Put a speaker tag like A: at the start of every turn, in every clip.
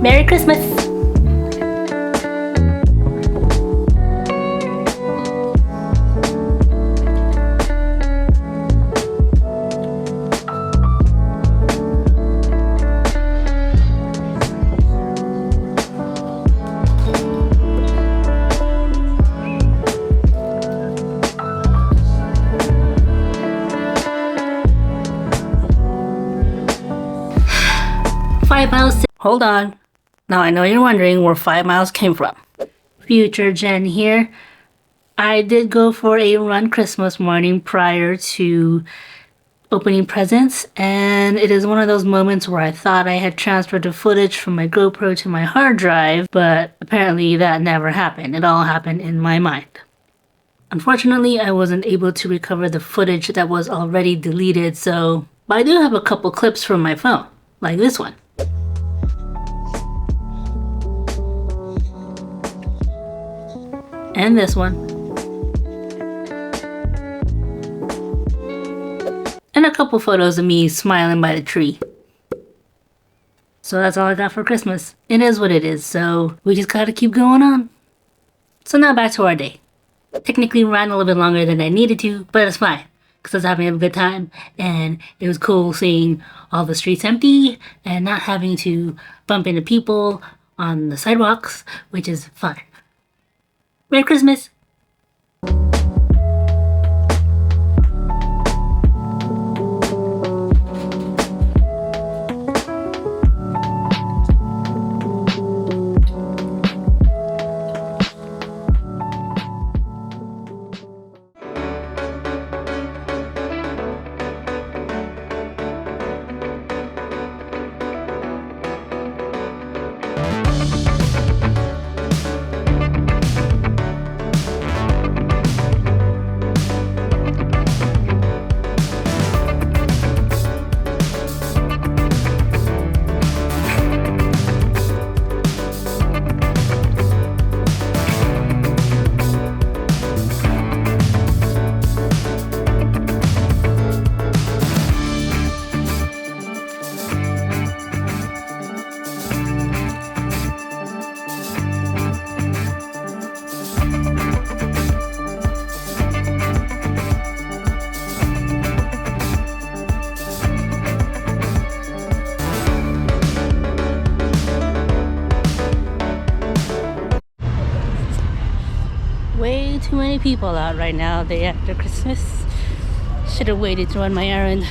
A: Merry Christmas! Hold on. Now I know you're wondering where 5 miles came from. Future Jen here. I did go for a run Christmas morning prior to opening presents, and it is one of those moments where I thought I had transferred the footage from my GoPro to my hard drive, but apparently that never happened. It all happened in my mind. Unfortunately, I wasn't able to recover the footage that was already deleted, but I do have a couple clips from my phone, like this one. And this one. And a couple photos of me smiling by the tree. So that's all I got for Christmas. It is what it is, so we just gotta keep going on. So now back to our day. Technically ran a little bit longer than I needed to, but it's fine, because I was having a good time, and it was cool seeing all the streets empty and not having to bump into people on the sidewalks, which is fun. Merry Christmas! Way too many people out right now, day after Christmas. Should have waited to run my errand.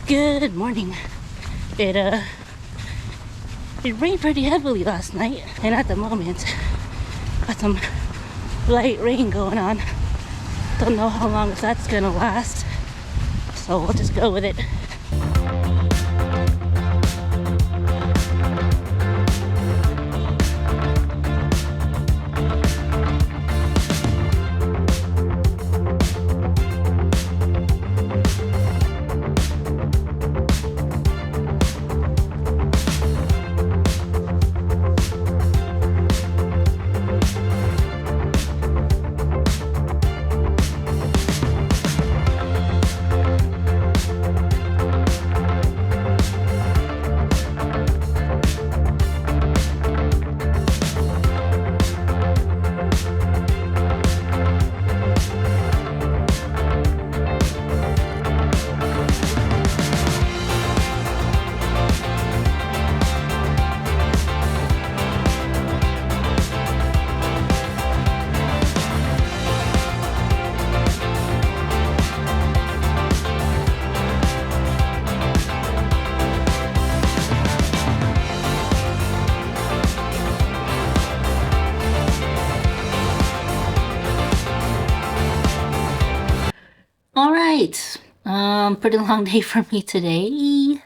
A: Good morning. It rained pretty heavily last night, and at the moment got some light rain going on. Don't know how long that's gonna last, so we'll just go with it. All right, pretty long day for me today,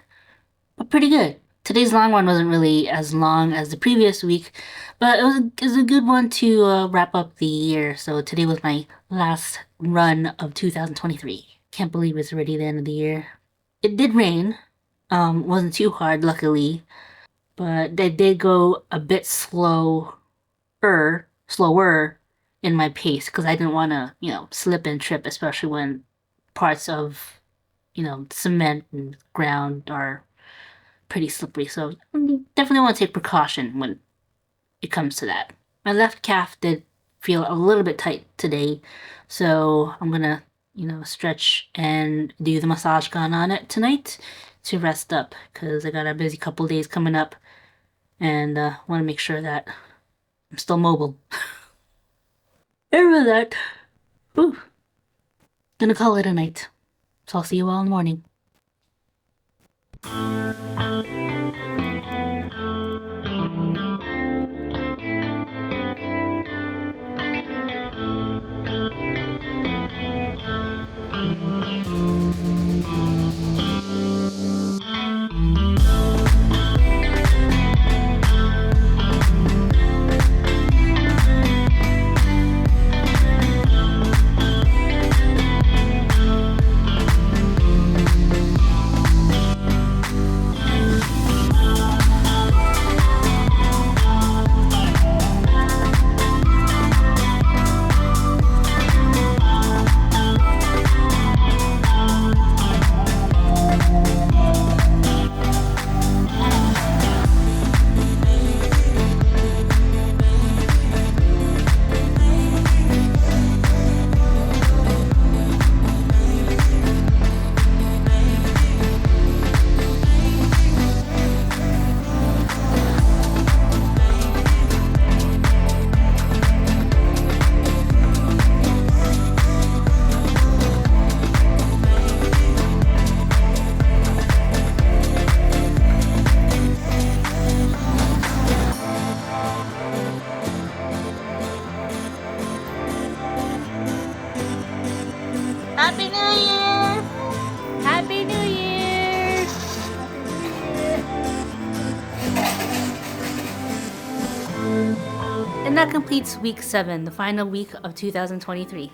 A: but pretty good. Today's long one wasn't really as long as the previous week, but it was a good one to wrap up the year. So today was my last run of 2023. Can't believe it's already the end of the year. It did rain, wasn't too hard, luckily, but they did go a bit slower in my pace because I didn't want to, slip and trip, especially when parts of, cement and ground are pretty slippery. So definitely want to take precaution when it comes to that. My left calf did feel a little bit tight today, so I'm gonna, stretch and do the massage gun on it tonight to rest up because I got a busy couple days coming up and want to make sure that I'm still mobile. Over that. Whew. Gonna call it a night. So I'll see you all in the morning. Happy New Year! Happy New Year! And that completes week 7, the final week of 2023.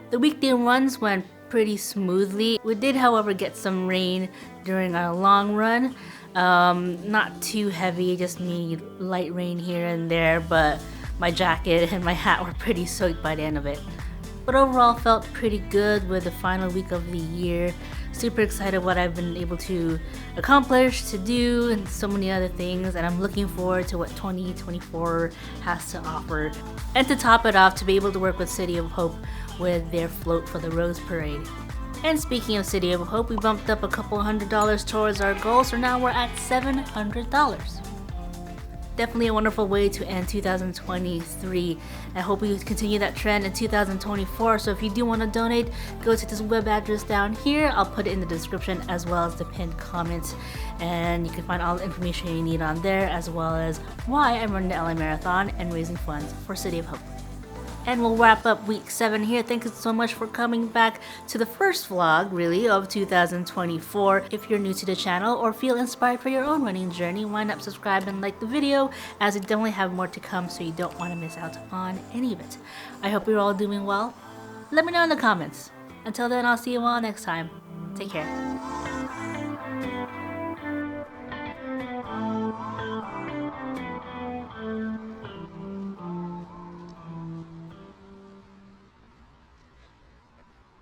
A: The weekday runs went pretty smoothly. We did, however, get some rain during our long run. Not too heavy, just need light rain here and there, but my jacket and my hat were pretty soaked by the end of it. But overall felt pretty good with the final week of the year. Super excited what I've been able to accomplish, to do, and so many other things. And I'm looking forward to what 2024 has to offer. And to top it off, to be able to work with City of Hope with their float for the Rose Parade. And speaking of City of Hope, we bumped up a couple $100 towards our goal, so now we're at $700. Definitely a wonderful way to end 2023. I hope we continue that trend in 2024. So if you do want to donate, go to this web address down here. I'll put it in the description as well as the pinned comments, and you can find all the information you need on there, as well as why I'm running the LA Marathon and raising funds for City of Hope. And we'll wrap up week 7 here. Thank you so much for coming back to the first vlog, really, of 2024. If you're new to the channel or feel inspired for your own running journey, why not subscribe and like the video, as we definitely have more to come, so you don't want to miss out on any of it. I hope you're all doing well. Let me know in the comments. Until then, I'll see you all next time. Take care.